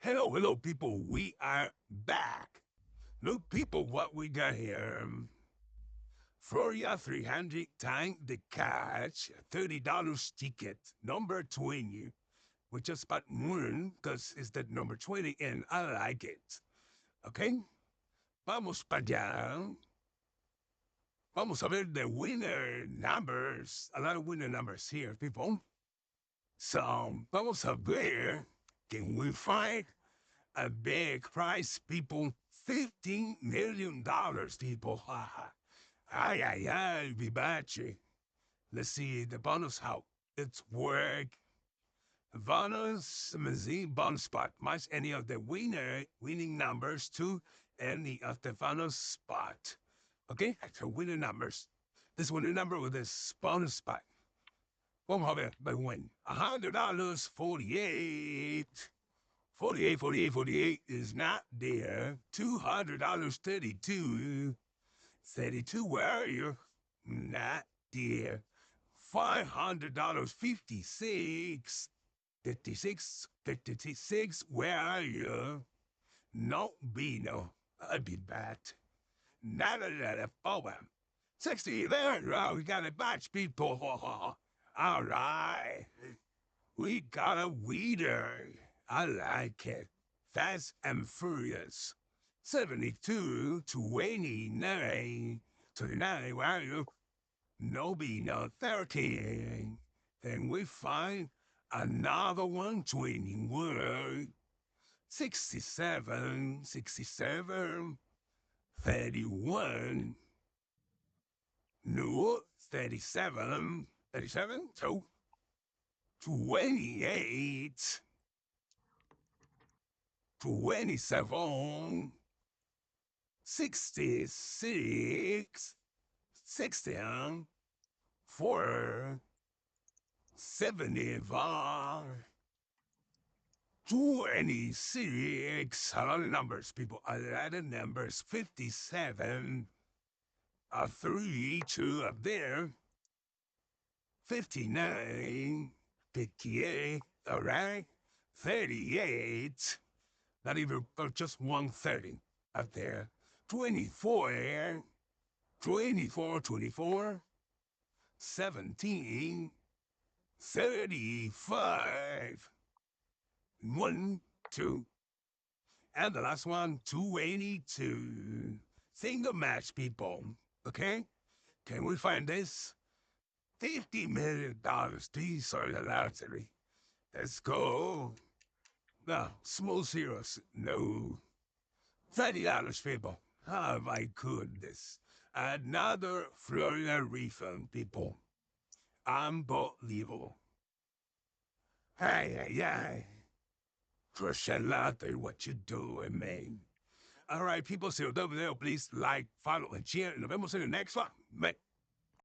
Hello, hello, people. We are back. Look, people, what we got here. Florida 300 time the catch, $30 ticket, number 20. We just about one because it's the number 20 and I like it. Okay? Vamos para allá. Vamos a ver the winner numbers. A lot of winner numbers here, people. So, vamos a ver. Can we find a big prize, people? $15 million, people. Ay, ay, ay, Vivace. Let's see the bonus, how it's work. Bonus, Mazie, bonus spot. Match any of the winning numbers to any of the bonus spot. Okay, so winning numbers. This winning number with this bonus spot. Vamos a ver, by win. $100, 48. 48, 48, 48 is not there. $200, 32. 32, where are you? Not there. $500, 56. 56, 56, where are you? No, Bino. I'd be bad. Nada, oh, 60, there, we got a batch, people. All right. We got a weeder. I like it. Fast and Furious. 72, 29, 29, where you? No be no 13. Then we find another one, 21, 67, 67, 31, no, 37, 37, so 28, 27, 66, 60, 4, 75, 26. A lot of numbers, people. A lot of numbers. 57, a 3, 2 up there. 59, 58, all right. 38, not even, just 130 up there. 24, 24, 24, 17, 35, 1, 2, and the last one, 282. Single match, people. Okay? Can we find this? $50 million. These are the lottery. Let's go. No, small zeros. No. $30, people. Oh my goodness. Another Florida refund, people. Unbelievable. Hey, hey, hey. Latte, what you doing, man? All right, people, see you over there. Please like, follow, and share. And nos vemos in the next one. Man.